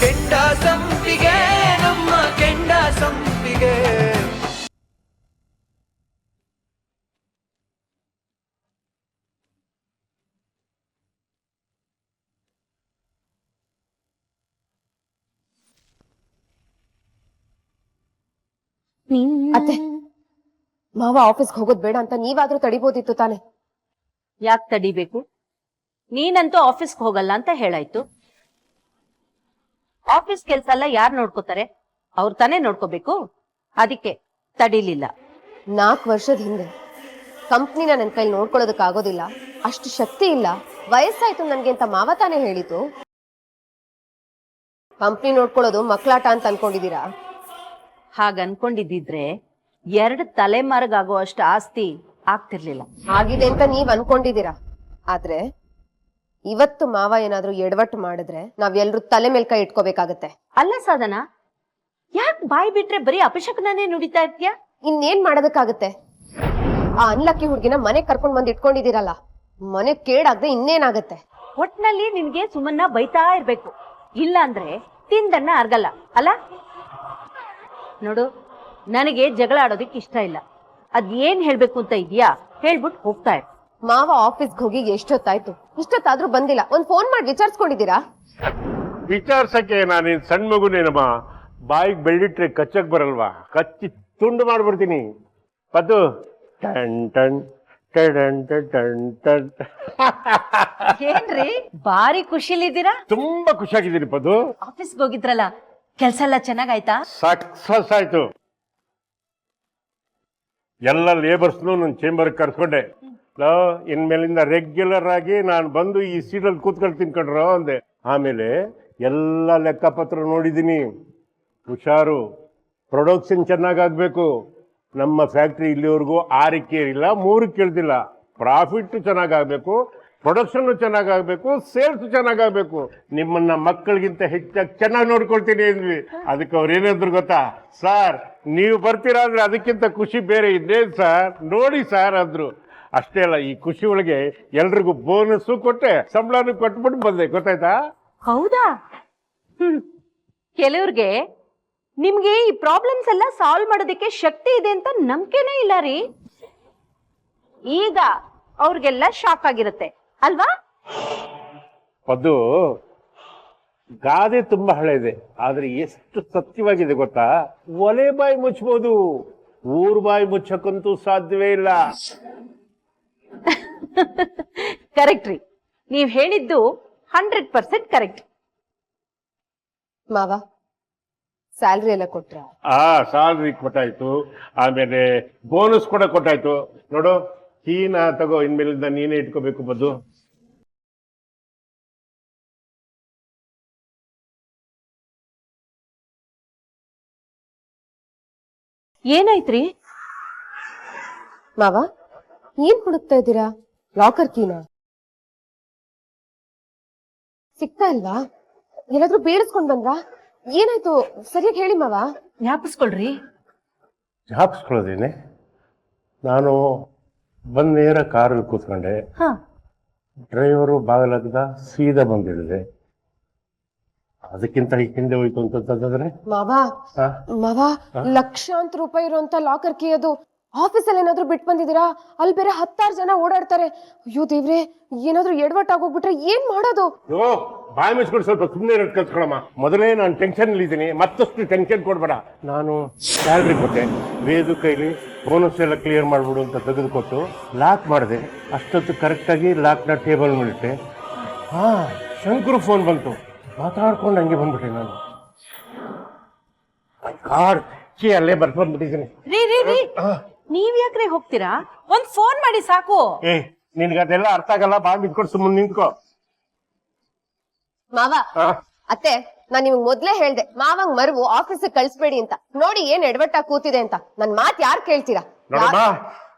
ಕೆಂಡ ಸಂಪಿಗೆ ನಮ್ಮ ಕೆಂಡ ಸಂಪಿಗೆ. ಅತ್ತೆ, ಮಾವ ಆಫೀಸ್ಗೆ ಹೋಗೋದ್ ಬೇಡ ಅಂತ ನೀವಾದ್ರೂ ತಡಿಬೋದಿತ್ತು ತಾನೆ. ಯಾಕೆ ತಡಿಬೇಕು? ನೀನಂತೂ ಆಫೀಸ್ಗೆ ಹೋಗಲ್ಲ ಅಂತ ಹೇಳಾಯ್ತು. ಆಫೀಸ್ ಕೆಲ್ಸ ಎಲ್ಲ ಯಾರು ನೋಡ್ಕೋತಾರೆ? ಅವ್ರು ತಾನೇ ನೋಡ್ಕೋಬೇಕು. ಅದಕ್ಕೆ ತಡಿಲಿಲ್ಲ. 4 ವರ್ಷದ ಹಿಂದೆ ಕಂಪ್ನಿನ ನನ್ ಕೈಲಿ ನೋಡ್ಕೊಳ್ಳೋದಕ್ ಆಗೋದಿಲ್ಲ, ಅಷ್ಟು ಶಕ್ತಿ ಇಲ್ಲ, ವಯಸ್ಸಾಯ್ತು ನನ್ಗೆ ಅಂತ ಮಾವ ತಾನೇ ಹೇಳಿತು. ಕಂಪ್ನಿ ನೋಡ್ಕೊಳ್ಳೋದು ಮಕ್ಕಳಾಟ ಅಂತ ಅನ್ಕೊಂಡಿದೀರಾ? ಹಾಗ ಅನ್ಕೊಂಡಿದ್ದಿದ್ರೆ 2 ತಲೆಮಾರಿಗಾಗೋ ಅಷ್ಟು ಆಸ್ತಿ ಆಗ್ತಿರ್ಲಿಲ್ಲ. ಆಗಿದೆ ಅಂತ ನೀವ್ ಅನ್ಕೊಂಡಿದೀರಾ, ಆದ್ರೆ ಇವತ್ತು ಮಾವ ಏನಾದ್ರೂ ಎಡವಟ್ಟು ಮಾಡಿದ್ರೆ ನಾವೆಲ್ರೂ ತಲೆ ಮೇಲ್ ಕೈ ಇಟ್ಕೋಬೇಕಾಗತ್ತೆ. ಅಲ್ಲ ಸಾಧನ, ಯಾಕೆ ಬಾಯಿ ಬಿಟ್ರೆ ಬರೀ ಅಪಶಕನೇ ನುಡಿತಾ ಇರ್ತೀಯ? ಇನ್ನೇನ್ ಮಾಡೋದಕ್ಕಾಗತ್ತೆ? ಆ ಅನ್ಲಕ್ಕಿ ಹುಡ್ಗಿನ ಮನೆ ಕರ್ಕೊಂಡ್ ಬಂದ್ ಇಟ್ಕೊಂಡಿದೀರಲ್ಲ, ಮನೆ ಕೇಡಾಗ್ದೆ ಇನ್ನೇನಾಗತ್ತೆ? ಒಟ್ನಲ್ಲಿ ನಿನ್ಗೆ ಸುಮ್ಮನ್ನ ಬೈತಾ ಇರ್ಬೇಕು, ಇಲ್ಲ ಅಂದ್ರೆ ತಿಂದನ್ನ ಅರ್ಗಲ್ಲ ಅಲ್ಲ. ನೋಡು, ನನಗೆ ಜಗಳ ಆಡೋದಿಕ್ ಇಷ್ಟ ಇಲ್ಲ. ಅದ್ ಏನ್ ಹೇಳ್ಬೇಕು ಅಂತ ಇದೆಯಾ ಹೇಳ್ಬಿಟ್ಟು ಹೋಗ್ತಾ ಇರ್. ಮಾವ ಆಫೀಸ್ಗೆ ಹೋಗಿ ಎಷ್ಟೊತ್ತಾಯ್ತು, ಇಷ್ಟೊತ್ತಾದ್ರೂ ಬಂದಿಲ್ಲ. ಒಂದ್ ಫೋನ್ ಮಾಡಿ ವಿಚಾರಿಸ್ಕೊಂಡಿದ್ದೀರಾ? ವಿಚಾರ್ಸಕ್ಕೆ ನಾನೇನ್ ಸಣ್ಣ ಮಗುನೇನಮ್ಮ, ಬಾಯಿಗೆ ಬೆಳ್ಳಿಟ್ರೆ ಕಚ್ಚಕ್ ಬರಲ್ವಾ? ಕಚ್ಚಿ ತುಂಡು ಮಾಡ್ಬಿಡ್ತೀನಿ. Paddu ton ton ton ton ton. ಏನ್ರಿ ಬಾರಿ ಖುಷಿಲಿದ್ದೀರಾ? ತುಂಬಾ ಖುಷಿಯಾಗಿದ್ದೀನಿ ಪದ್ದು. ಆಫೀಸ್ಗೆ ಹೋಗಿದ್ರಲ್ಲ, ಕೆಲ್ಸ ಎಲ್ಲ ಚೆನ್ನಾಗಾಯ್ತಾ? ಸಕ್ಸಸ್ ಆಯ್ತು. ಎಲ್ಲ ಲೇಬರ್ಸ್ನು ನನ್ನ ಚೇಂಬರ್ ಕರ್ಸ್ಕೊಂಡೆ. ಇನ್ಮೇಲಿಂದ ರೆಗ್ಯುಲರ್ ಆಗಿ ನಾನು ಬಂದು ಈ ಸೀಟಲ್ಲಿ ಕೂತ್ಕೊಂಡು ತಿನ್ಕೊಂಡ್ರು ಅಂದೆ. ಆಮೇಲೆ ಎಲ್ಲ ಲೆಕ್ಕಪತ್ರ ನೋಡಿದ್ದೀನಿ. ಹುಷಾರು, ಪ್ರೊಡಕ್ಷನ್ ಚೆನ್ನಾಗಾಗಬೇಕು. ನಮ್ಮ ಫ್ಯಾಕ್ಟ್ರಿ ಇಲ್ಲಿವರೆಗೂ 6ಕ್ಕೆ ಏರಿಲ್ಲ, 3ಕ್ಕೆ ಇಳ್ದಿಲ್ಲ. ಪ್ರಾಫಿಟ್ ಚೆನ್ನಾಗಾಗಬೇಕು, ಪ್ರೊಡಕ್ಷನ್ ಚೆನ್ನಾಗಾಗಬೇಕು, ಸೇಲ್ಸ್ ಚೆನ್ನಾಗಾಗಬೇಕು. ನಿಮ್ಮನ್ನ ಮಕ್ಕಳಿಗಿಂತ ಹೆಚ್ಚಾಗಿ ಚೆನ್ನಾಗಿ ನೋಡ್ಕೊಳ್ತೀನಿ ಅಂದ್ವಿ. ಅದಕ್ಕೆ ಅವ್ರು ಏನಾದ್ರು ಗೊತ್ತಾ, ಸರ್ ನೀವು ಬರ್ತೀರಾ ಅಂದ್ರೆ ಅದಕ್ಕಿಂತ ಖುಷಿ ಬೇರೆ ಇದೇನು ಸರ್, ನೋಡಿ ಸರ್ ಅಂದ್ರು. ಅಷ್ಟೇ ಅಲ್ಲ, ಈ ಖುಷಿ ಒಳಗೆ ಎಲ್ರಿಗೂ ಬೋನಸ್ಸು ಕೊಟ್ಟೆ, ಸಂಬಳನೂ ಕೊಟ್ಬಿಟ್ಟು ಬಂದೆ. ಗೊತ್ತಾಯ್ತಾ? ಹೌದಾ? ಕೆಲವ್ರಿಗೆ ನಿಮ್ಗೆ ಈ ಪ್ರಾಬ್ಲಮ್ಸ್ ಎಲ್ಲ ಸಾಲ್ವ್ ಮಾಡೋದಕ್ಕೆ ಶಕ್ತಿ ಇದೆ ಅಂತ ನಂಬಿಕೆನೇ ಇಲ್ಲ ರೀ. ಈಗ ಅವ್ರಿಗೆಲ್ಲ ಶಾಕ್ ಆಗಿರುತ್ತೆ ಅಲ್ವಾ? ಅದು ಗಾದೆ ತುಂಬಾ ಹಳೆ ಇದೆ, ಆದ್ರೆ ಎಷ್ಟು ಸತ್ಯವಾಗಿದೆ ಗೊತ್ತಾ? ಒಲೆ ಬಾಯಿ ಮುಚ್ಚಬಹುದು, ಊರ್ ಬಾಯಿ ಮುಚ್ಚಕ್ಕಂತೂ ಸಾಧ್ಯವೇ ಇಲ್ಲ. ಕರೆಕ್ಟ್ ರೀ, ನೀವ್ ಹೇಳಿದ್ದು 100% ಕರೆಕ್ಟ್. ಮಾವ ಸ್ಯಾಲ್ರಿ ಎಲ್ಲ ಕೊಟ್ರ? ಸ್ಯಾಲ್ರಿ ಕೊಟ್ಟಾಯ್ತು, ಆಮೇಲೆ ಬೋನಸ್ ಕೂಡ ಕೊಟ್ಟಾಯ್ತು. ನೋಡು, ಕೀನ ತಗೋ, ಇನ್ಮೇಲಿಂದ ನೀನೇ ಇಟ್ಕೋಬೇಕು. ಬದ್ದು ಏನಾಯ್ತ್ರಿ? ಮಾವ ಏನ್ ಹುಡುಕ್ತಾ ಇದ್ದೀರಾ? ಲಾಕರ್ ಕೀನ ಸಿಗ್ತಾ ಇಲ್ವಾ? ಏನಾದ್ರೂ ಬೇಡಿಸ್ಕೊಂಡ್ ಬಂದ್ರಾ? ಏನಾಯ್ತು ಸರಿಯಾಗಿ ಹೇಳಿ ಮಾವ. ಜ್ಞಾಪಿಸ್ಕೊಳ್ರಿ. ಜ್ಞಾಪಿಸ್ಕೊಳ್ಳೋದೇನೆ, ನಾನು ಬಂದ್ ನೇರ ಕಾರಲ್ಲಿ ಕೂತ್ಕೊಂಡೆ. ಡ್ರೈವರು ಬಾಗಲಾಗದ ಸೀದಾ ಬಂದಿಳಿದೆ. ಅದಕ್ಕಿಂತ ಹಿಂದೆ ಹೋಯ್ತು ಅಂತಂದ್ರೆ ಮಾವ ಲಕ್ಷಾಂತರ ರೂಪಾಯಿ ಇರುವಂತ ಲಾಕರ್ ಕೀ ಅದು. ಆಫೀಸಲ್ಲಿ ಏನಾದ್ರು ಬಿಟ್ಟು ಬಂದಿದ್ದೀರಾ? ಅಲ್ಲಿ ಬೇರೆ 10,000 ಜನ ಓಡಾಡ್ತಾರೆ. ಅಯ್ಯೋ ದೇವ್ರೆ, ಏನಾದ್ರು ಎಡವಟ್ಟಾಗೋಗ್ಬಿಟ್ರೆ ಏನ್ ಮಾಡೋದು? ಬಾಯಿ ಮುಚ್ಕೊಂಡು ಸ್ವಲ್ಪ ಸುಮ್ಮನೆ ಇರೋದು ಕಲ್ತ್ಕೊಳಮ್ಮ. ಮೊದಲೇ ನಾನು ಟೆನ್ಷನ್ ಇದ್ದೀನಿ, ಮತ್ತಷ್ಟು ಟೆನ್ಷನ್ ಕೊಡ್ಬೇಡ. ನಾನು ಸ್ಯಾಲ್ರಿ ಕೊಟ್ಟೆ, ವೇದು ಕೈಲಿ ಬೋನಸ್ ಎಲ್ಲ ಕ್ಲಿಯರ್ ಮಾಡ್ಬಿಡು ಅಂತ ತೆಗೆದುಕೊಟ್ಟು ಲಾಕ್ ಮಾಡಿದೆ. ಅಷ್ಟೊತ್ತು ಕರೆಕ್ಟಾಗಿ ಲಾಕ್ನ ಟೇಬಲ್ ಮಾಡಿಟ್ಟೆ. ಶಂಕರು ಫೋನ್ ಬಂತು, ಮಾತಾಡ್ಕೊಂಡು ಹಂಗೆ ಬಂದ್ಬಿಟ್ಟೆ ನಾನು. ಅಲ್ಲೇ ಬರ್ಕೊಂಡ್ಬಿಟ್ಟಿದ್ದೀನಿ. ನೀವ್ ಯಾಕ್ರೆ ಹೋಗ್ತೀರಾ? ಒಂದ್ ಫೋನ್ ಮಾಡಿ ಸಾಕು. ನಿನ್ಗದೆಲ್ಲ ಅರ್ಥ ಆಗಲ್ಲ, ಬಾಯಿ ಬಿಟ್ಕೊಂಡು ಸುಮ್ಮನೆ ನಿಂತ್ಕೋ. ಮಾವ ಅತ್ತೆ, ನಾನ್ ನಿಮ್ಗೆ ಮೊದ್ಲೇ ಹೇಳ್ದೆ ಮಾವಂಗ್ ಮರುವು ಆಫೀಸ್ ಕಳ್ಸ್ಬೇಡಿ ಅಂತ. ನೋಡಿ ಏನ್ ಎಡವಟ್ಟಾಗಿ ಕೂತಿದೆ ಅಂತ. ನನ್ ಮಾತ್ ಯಾರು ಕೇಳ್ತೀರಾ? ನೋಡಮ್ಮ,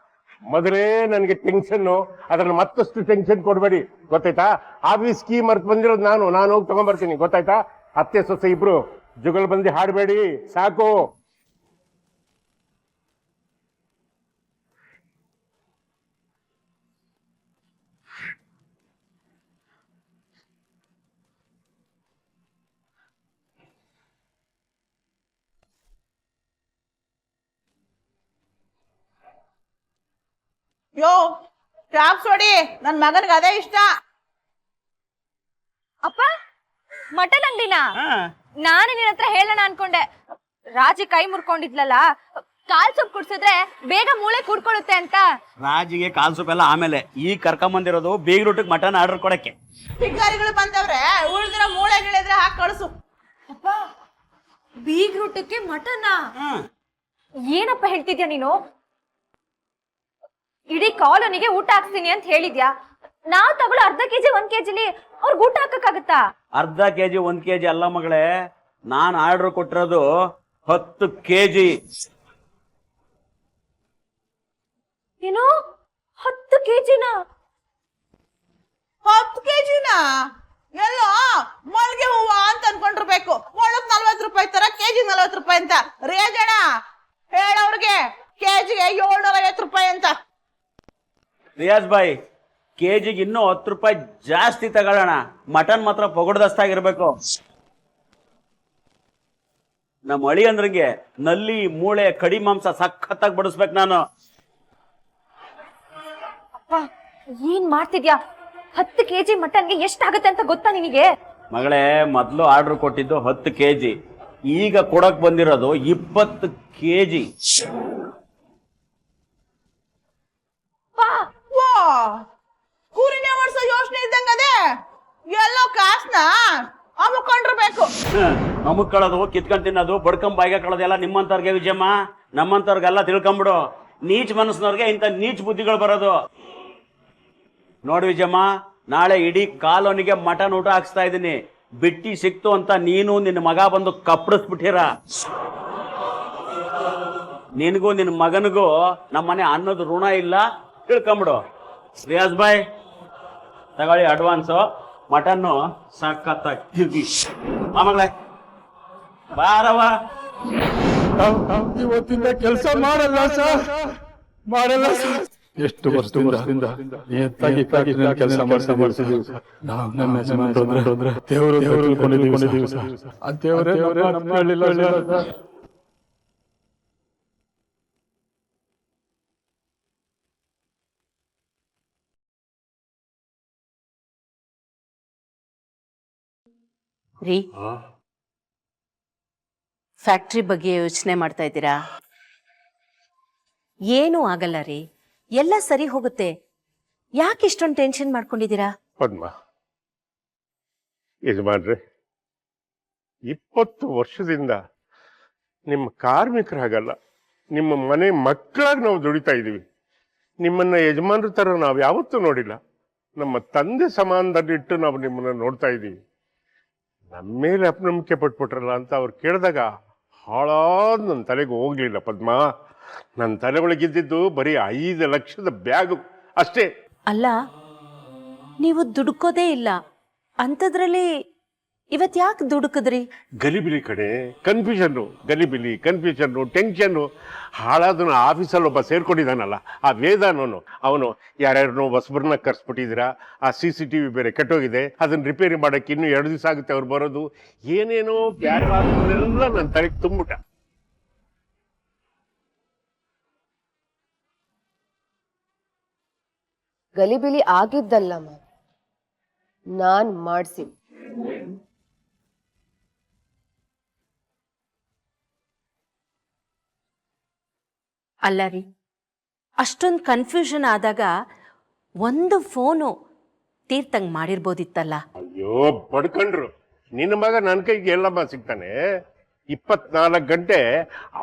ಮೊದಲೇ ನನ್ಗೆ ಟೆನ್ಷನ್, ಅದ್ರಲ್ಲಿ ಮತ್ತಷ್ಟು ಟೆನ್ಷನ್ ಕೊಡ್ಬೇಡಿ. ಗೊತ್ತಾಯ್ತಾ? ಆಫೀಸ್ ಕೀ ಮರ್ತು ಬಂದಿರೋದು ನಾನು ಹೋಗಿ ತಗೊಂಡ್ಬರ್ತೀನಿ. ಗೊತ್ತಾಯ್ತಾ? ಅತ್ತೆ ಸೊಸೆ ಇಬ್ರು ಜುಗಲ್ ಬಂದಿ ಹಾಡಬೇಡಿ, ಸಾಕು. ಯೋ ಟ್ಯಾಪ್ಸ್ ಹೊಡಿ, ನನ್ ಮಗನ್ಗೆ ಅದೇ ಇಷ್ಟ. ಅಪ್ಪ ಮಟನ್ ಅಂಗಡಿನ ನಾನು ನಿನ್ನ ಹತ್ರ ಹೇಳೋಣ ಅನ್ಕೊಂಡೆ. ರಾಜಿ ಕೈ ಮುರ್ಕೊಂಡಿದ್ಲಲ್ಲ, ಕಾಲ್ ಸೊಪ್ಪು ಕುಡ್ಸಿದ್ರೆ ಬೇಗ ಮೂಳೆ ಕೂಡ್ಕೊಳ್ಳುತ್ತೆ ಅಂತ. ರಾಜಿಗೆ ಕಾಲ್ ಸೂಪ್ ಎಲ್ಲ ಆಮೇಲೆ, ಈಗ ಕರ್ಕೊಂಬಂದಿರೋದು ಬೀಗ್ರೂಟಿಗೆ ಮಟನ್ ಆರ್ಡರ್ ಕೊಡಕ್ಕೆ. ಭಿಕಾರಿಗಳು ಬಂದವ್ರೆ, ಉಳಿದಿರೋ ಮೂಳೆ ಗಿಳಿದ್ರೆ ಹಾಕಿ ಕಳಿಸು. ಅಪ್ಪ ಬೀಗ್ರೂಟಕ್ಕೆ ಮಟನ? ಏನಪ್ಪ ಹೇಳ್ತಿದ್ಯಾ ನೀನು? ಇಡೀ ಕಾಲೋನಿಗೆ ಊಟ ಹಾಕ್ತೀನಿ ಅಂತ ಹೇಳಿದ್ಯಾ. ನಾವ್ ತಗೊಳ್ಳೋ ಅರ್ಧ ಕೆಜಿ 1 ಕೆಜಿಲಿ ಅವ್ರಿಗೆ ಊಟ ಹಾಕಕ್ಕಾಗತ್ತಾ? ಅರ್ಧ ಕೆಜಿ 1 ಕೆಜಿ ಅಲ್ಲ ಮಗಳೇ, ನಾನ್ ಆರ್ಡರ್ ಕೊಟ್ಟಿರೋದು 10 ಕೆಜಿ. ಏನು 10 ಕೆಜಿನ? 10 ಕೆಜಿನ? ಎಲ್ಲೋ ಮಲ್ಗೆ ಹೂವ ಅಂತ ಅನ್ಕೊಂಡಿರ್ಬೇಕು. ಒಳಗ್ 40 ರೂಪಾಯಿ ತರ ಕೆಜಿ 40 ರೂಪಾಯಿ ಅಂತ. ರೇಜಣ ಹೇಳವ್ರಿಗೆ ಕೆಜಿಗೆ 750 ರೂಪಾಯಿ ಅಂತ. ರಿಯಾಜ್ ಬಾಯ್, ಕೆಜಿಗೆ ಇನ್ನೂ 10 ರೂಪಾಯಿ ಜಾಸ್ತಿ ತಗೊಳ್ಳೋಣ. ಮಟನ್ ಮಾತ್ರ ಪೊಗಡ್ದಷ್ಟಾಗಿರ್ಬೇಕು. ನಮ್ಮ ಅಳಿ ಅಂದ್ರಂಗೆ ನಲ್ಲಿ ಮೂಳೆ ಕಡಿ ಮಾಂಸ ಸಖತ್ತಾಗಿ ಬಡಿಸ್ಬೇಕು ನಾನು. ಅಪ್ಪ ಏನ್ ಮಾಡ್ತಿದ್ಯಾ? 10 ಕೆಜಿ ಮಟನ್ಗೆ ಎಷ್ಟಾಗತ್ತೆ ಅಂತ ಗೊತ್ತಾ ನಿನಗೆ? ಮಗಳೇ, ಮೊದಲು ಆರ್ಡರ್ ಕೊಟ್ಟಿದ್ದು 10 ಕೆಜಿ, ಈಗ ಕೊಡಕ್ ಬಂದಿರೋದು 20 ಕೆಜಿ. ವಾ ಕೂರಿನೇ ಓಡಿಸೋ ಯೋಚನೆ ಇದ್ದಂಗದೆ. ಎಲ್ಲೋ ಕಾಸ್ನ ಅಮ್ಕೊಂಡಿರ್ಬೇಕು. ಅಮುಕ್ಕೊಳ್ಳೋದು, ಕಿತ್ಕೊಂಡ್ ತಿನ್ನೋದು, ಬಡ್ಕೊಂಡ್ ಬಾಯಿಗೆ ಕಳೋದೆಲ್ಲ ನಿಮ್ಮಂತವ್ರಿಗೆ ವಿಜಯಮ್ಮ. ನಮ್ಮಂತವ್ರಿಗೆಲ್ಲ ತಿಳ್ಕೊಂಬಿಡು. ನೀಚ್ ಮನಸ್ಸಿನವ್ರಿಗೆ ಇಂಥ ನೀಚ್ ಬುದ್ಧಿಗಳು ಬರೋದು. ನೋಡಿ ವಿಜಯಮ್ಮ, ನಾಳೆ ಇಡೀ ಕಾಲೋನಿಗೆ ಮಟನ್ ಊಟ ಹಾಕ್ಸ್ತಾ ಇದ್ದೀನಿ. ಬಿಟ್ಟಿ ಸಿಕ್ತು ಅಂತ ನೀನು ನಿನ್ನ ಮಗ ಬಂದು ಕಪ್ಪಡಿಸ್ಬಿಟ್ಟಿರ. ನಿನಗೂ ನಿನ್ನ ಮಗನಿಗೂ ನಮ್ಮನೆ ಅನ್ನೋದು ಋಣ ಇಲ್ಲ, ತಿಳ್ಕೊಂಬಿಡು. ರಿಯಾಜ್ ಬಾಯ್, ತಗೊಳ್ಳಿ ಅಡ್ವಾನ್ಸು. ಮಟನ್ನು ಸಖತ್ತಾಗಿ ಮಗಳೇ ಬಾರವ. ಇವತ್ತಿಂದ ಕೆಲಸ ಮಾಡಲ್ಲ ಸರ್, ಮಾಡಲ್ಲ ಸರ್. ಎಷ್ಟು ವರ್ಷದಿಂದ ನಿಯತ್ತಾಗಿ ಕೆಲಸ ಮಾಡ್ತಿದ್ದೀವಿ ಸರ್. ನಾವು ನಮ್ಮ ಯಜಮಾನರು ಅಂದ್ರೆ ದೇವರು ತಿಳ್ಕೊಂಡಿದ್ದೀವಿ ಸರ್. ಆ ದೇವರೇ ನಮ್ಮ ಹೇಳಿಲ್ಲ ಸರ್. ರೀ, ಫ್ಯಾಕ್ಟ್ರಿ ಬಗ್ಗೆ ಯೋಚನೆ ಮಾಡ್ತಾ ಇದ್ದೀರಾ? ಏನೂ ಆಗಲ್ಲ ರೀ, ಎಲ್ಲ ಸರಿ ಹೋಗುತ್ತೆ. ಯಾಕೆ ಇಷ್ಟೊಂದು ಟೆನ್ಷನ್ ಮಾಡ್ಕೊಂಡಿದ್ದೀರಾ? ಪದ್ಮ, ಯಜಮಾನ್ರೆ, 20 ವರ್ಷದಿಂದ ನಿಮ್ಮ ಕಾರ್ಮಿಕರಾಗಲ್ಲ, ನಿಮ್ಮ ಮನೆ ಮಕ್ಕಳಾಗಿ ನಾವು ದುಡಿತಾ ಇದ್ದೀವಿ. ನಿಮ್ಮನ್ನ ಯಜಮಾನ್ರ ಥರ ನಾವು ಯಾವತ್ತೂ ನೋಡಿಲ್ಲ. ನಮ್ಮ ತಂದೆ ಸಮಾನದಲ್ಲಿಟ್ಟು ನಾವು ನಿಮ್ಮನ್ನ ನೋಡ್ತಾ ಇದ್ದೀವಿ. ನಮ್ಮ ಮೇಲೆ ಅಪನಂಬಿಕೆ ಪಟ್ಬಿಟ್ರಲ್ಲ ಅಂತ ಅವ್ರು ಕೇಳಿದಾಗ ಹಾಳಾದ ನನ್ನ ತಲೆಗೆ ಹೋಗ್ಲಿಲ್ಲ ಪದ್ಮ. ನನ್ನ ತಲೆ ಒಳಗಿದ್ದಿದ್ದು ಬರೀ 5 ಲಕ್ಷದ ಬ್ಯಾಗು ಅಷ್ಟೇ. ಅಲ್ಲ, ನೀವು ದುಡುಕೋದೇ ಇಲ್ಲ ಅಂಥದ್ರಲ್ಲಿ ಇವತ್ತು ಯಾಕೆ ದುಡುಕಿದ್ರಿ? ಗಲಿಬಿಲಿ ಕಡೆ, ಕನ್ಫ್ಯೂಷನ್ನು, ಗಲಿಬಿಲಿ, ಕನ್ಫ್ಯೂಷನ್ನು, ಟೆನ್ಷನ್ನು. ಹಾಳಾದನ ಆಫೀಸಲ್ಲಿ ಒಬ್ಬ ಸೇರ್ಕೊಂಡಿದ್ದಾನಲ್ಲ, ಆ ವೇದಾನವನು, ಅವನು ಯಾರ್ಯಾರನ್ನೋ ಹೊಸಬ್ರನ್ನ ಕರ್ಸ್ಬಿಟ್ಟಿದ್ದೀರಾ, ಆ CCTV ಬೇರೆ ಕೆಟ್ಟೋಗಿದೆ, ಅದನ್ನು ರಿಪೇರಿ ಮಾಡೋಕ್ಕೆ ಇನ್ನೂ 2 ದಿವಸ ಆಗುತ್ತೆ ಅವ್ರು ಬರೋದು. ಏನೇನೋ ಬ್ಯಾಡವಾದನ್ನೆಲ್ಲ ನನ್ನ ತಲೆಗೆ ತುಂಬಿಟ. ಗಲಿಬಿಲಿ ಆಗಿದ್ದಲ್ಲ ನಾನ್ ಮಾಡ್ಸಿ. ಅಲ್ಲ ರೀ, ಅಷ್ಟೊಂದು ಕನ್ಫ್ಯೂಷನ್ ಆದಾಗ ಒಂದು ಫೋನು ತೀರ್ಥಂಗ್ ಮಾಡಿರ್ಬೋದಿತ್ತಲ್ಲ. ಅಯ್ಯೋ ಪಡ್ಕೊಂಡ್ರು. ನಿನ್ನ ಮಗ ನನ್ನ ಕೈಗೆ ಎಲ್ಲಮ್ಮ ಸಿಗ್ತಾನೆ? 24 ಗಂಟೆ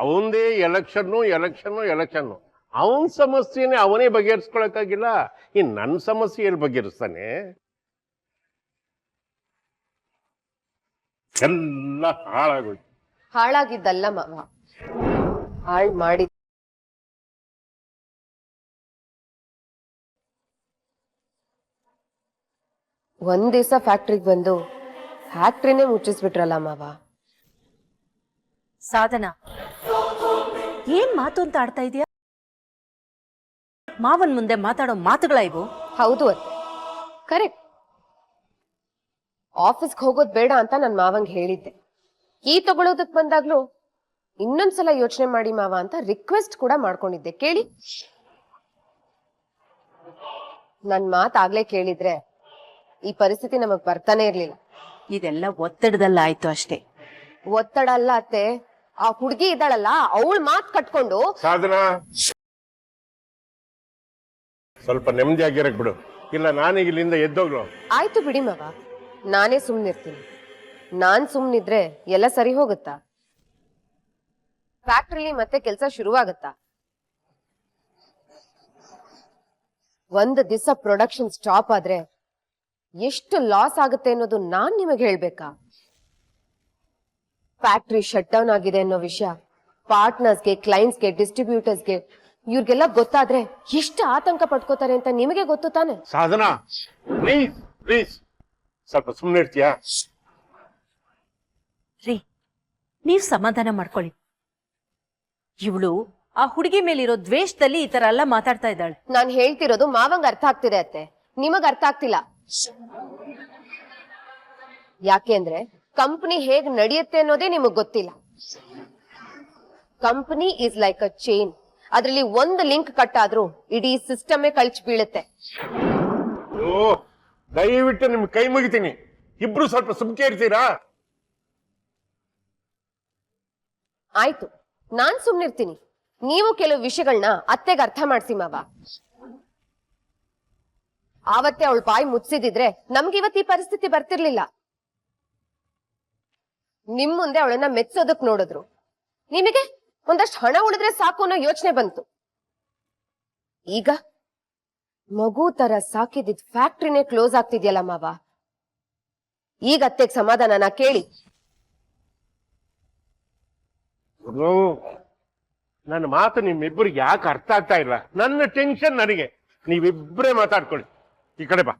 ಅವಂದೇ ಎಲೆಕ್ಷನ್ನು. ಅವನ ಸಮಸ್ಯೆನೇ ಅವನೇ ಬಗೆಹರಿಸ್ಕೊಳಕ್ಕಾಗಿಲ್ಲ, ಇನ್ನು ನನ್ನ ಸಮಸ್ಯೆ ಎಲ್ಲಿ ಬಗೆಹರಿಸ್ತಾನೆ? ಎಲ್ಲ ಹಾಳಾಗೋಯ್ತು. ಹಾಳಾಗಿದ್ದಲ್ಲ ಮಾವ, ಹಾಳ್ ಮಾಡಿ. ಒಂದ್ ದಿವಸ ಫ್ಯಾಕ್ಟ್ರಿಗೆ ಬಂದು ಫ್ಯಾಕ್ಟ್ರಿನೇ ಮುಚ್ಚಿಸ್ಬಿಟ್ರಲ್ಲ ಮಾವ. ಸಾಧನ, ಏನ್ ಮಾತು ಅಂತ ಆಡ್ತಾ ಇದೀಯಾ? ಮಾವನ್ ಮುಂದೆ ಮಾತಾಡೋ ಮಾತುಗಳ ಇವು? ಹೌದು ಅತ್ತೆ, ಕರೆಕ್ಟ್. ಆಫೀಸ್ಗೆ ಹೋಗೋದ್ ಬೇಡ ಅಂತ ನನ್ ಮಾವಂಗ್ ಹೇಳಿದ್ದೆ. ಕೀ ತಗೊಳೋದಕ್ ಬಂದಾಗ್ಲೂ ಇನ್ನೊಂದ್ಸಲ ಯೋಚನೆ ಮಾಡಿ ಮಾವ ಅಂತ ರಿಕ್ವೆಸ್ಟ್ ಕೂಡ ಮಾಡ್ಕೊಂಡಿದ್ದೆ. ಕೇಳಿ, ನನ್ ಮಾತಾಗ್ಲೇ ಕೇಳಿದ್ರೆ ಈ ಪರಿಸ್ಥಿತಿ ನಮಗ್ ಬರ್ತಾನೆ ಇರ್ಲಿಲ್ಲ. ಇದೆಲ್ಲ ಒತ್ತಡದಲ್ಲಾಯ್ತು ಅಷ್ಟೇ. ಒತ್ತಡ ಅಲ್ಲ ಅತ್ತೆ, ಆ ಹುಡ್ಗಿ ಇದ್ದಾಳಲ್ಲ ಅವಳ ಮಾತ್ ಕಟ್ಕೊಂಡು ಸಾಧನಾ, ಸ್ವಲ್ಪ ನೆಮ್ಮದಿಯಾಗಿರಕ್ ಬಿಡು, ಇಲ್ಲ ನಾನೀಗ ಇಲ್ಲಿಂದ ಎದ್ದೋಗ್ಲು. ಆಯ್ತು ಬಿಡಿ ಮಗ, ನಾನೇ ಸುಮ್ನಿರ್ತೀನಿ. ನಾನ್ ಸುಮ್ನಿದ್ರೆ ಎಲ್ಲ ಸರಿ ಹೋಗುತ್ತಾ? ಫ್ಯಾಕ್ಟ್ರಿಲಿ ಮತ್ತೆ ಕೆಲ್ಸ ಶುರುವಾಗತ್ತಾ? ಒಂದು ದಿವಸ ಪ್ರೊಡಕ್ಷನ್ ಸ್ಟಾಪ್ ಆದ್ರೆ ಎಷ್ಟು ಲಾಸ್ ಆಗುತ್ತೆ ಅನ್ನೋದು ನಾನ್ ನಿಮಗೆ ಹೇಳ್ಬೇಕಾ? ಫ್ಯಾಕ್ಟ್ರಿ ಶಟ್ ಡೌನ್ ಆಗಿದೆ ಅನ್ನೋ ವಿಷಯ ಪಾರ್ಟ್ನರ್ಸ್ಗೆ, ಕ್ಲೈಂಟ್ಸ್ಗೆ, ಡಿಸ್ಟ್ರಿಬ್ಯೂಟರ್ಸ್ಗೆ ಇವ್ರಿಗೆಲ್ಲ ಗೊತ್ತಾದ್ರೆ ಎಷ್ಟು ಆತಂಕ ಪಡ್ಕೋತಾರೆ ಅಂತ ನಿಮಗೆ ಗೊತ್ತು ತಾನೆ? ಸಾಧನಾ, ಪ್ಲೀಸ್ ಪ್ಲೀಸ್ ಸ್ವಲ್ಪ ಸುಮ್ಮನೆ ಇರ್ತೀಯಾ? ರೀ, ನೀವ್ ಸಮಾಧಾನ ಮಾಡ್ಕೊಳ್ಳಿ. ಇವಳು ಆ ಹುಡುಗಿ ಮೇಲಿರೋ ದ್ವೇಷದಲ್ಲಿ ಈ ತರ ಎಲ್ಲ ಮಾತಾಡ್ತಾ ಇದ್ದಾಳೆ. ನಾನ್ ಹೇಳ್ತಿರೋದು ಮಾವಂಗ್ ಅರ್ಥ ಆಗ್ತಿದೆ ಅತ್ತೆ, ನಿಮಗ್ ಅರ್ಥ ಆಗ್ತಿಲ್ಲ. ಯಾಕೆ ಅಂದ್ರೆ ಕಂಪನಿ ಹೇಗ್ ನಡೆಯುತ್ತೆ ಅನ್ನೋದೇ ನಿಮಗ್ ಗೊತ್ತಿಲ್ಲ. Company is like a chain. ಅದ್ರಲ್ಲಿ ಒಂದು ಲಿಂಕ್ ಕಟ್ ಆದ್ರೂ ಇಡೀ ಸಿಸ್ಟಮೇ ಕಳ್ಚಿ ಬೀಳುತ್ತೆ. ಓ, ದಯವಿಟ್ಟು ನಿಮ್ ಕೈ ಮುಗಿತೀನಿ, ಇಬ್ರು ಸ್ವಲ್ಪ ಸುಮ್ಕೆ ಇರ್ತೀರಾ? ಆಯ್ತು, ನಾನ್ ಸುಮ್ನಿರ್ತೀನಿ. ನೀವು ಕೆಲವು ವಿಷಯಗಳನ್ನ ಅತ್ತೆಗೆ ಅರ್ಥ ಮಾಡ್ಸಿ ಮಾವ. ಆವತ್ತೇ ಅವಳ ಬಾಯಿ ಮುಚ್ಚಿದಿದ್ರೆ ನಮ್ಗಿವತ್ತು ಈ ಪರಿಸ್ಥಿತಿ ಬರ್ತಿರ್ಲಿಲ್ಲ. ನಿಮ್ ಮುಂದೆ ಅವಳನ್ನ ಮೆಚ್ಚೋದಕ್ ನೋಡಿದ್ರು, ನಿಮಗೆ ಒಂದಷ್ಟು ಹಣ ಉಳಿದ್ರೆ ಸಾಕು ಅನ್ನೋ ಯೋಚನೆ ಬಂತು. ಈಗ ಮಗು ತರ ಸಾಕಿದಿದ್ ಫ್ಯಾಕ್ಟ್ರಿನೇ ಕ್ಲೋಸ್ ಆಗ್ತಿದ್ಯಲ್ಲ ಮಾವ. ಈಗ ಅತ್ತೆಗ್ ಸಮಾಧಾನನ ಕೇಳಿ. ನನ್ನ ಮಾತು ನಿಮ್ಮಿಬ್ಬರಿಗೆ ಯಾಕೆ ಅರ್ಥ ಆಗ್ತಾ ಇಲ್ಲ? ನನ್ನ ಟೆನ್ಷನ್ ನನಗೆ. ನೀವಿಬ್ಬರೇ ಮಾತಾಡ್ಕೊಳ್ಳಿ. ಈ ಕಡೆ ಬಾ.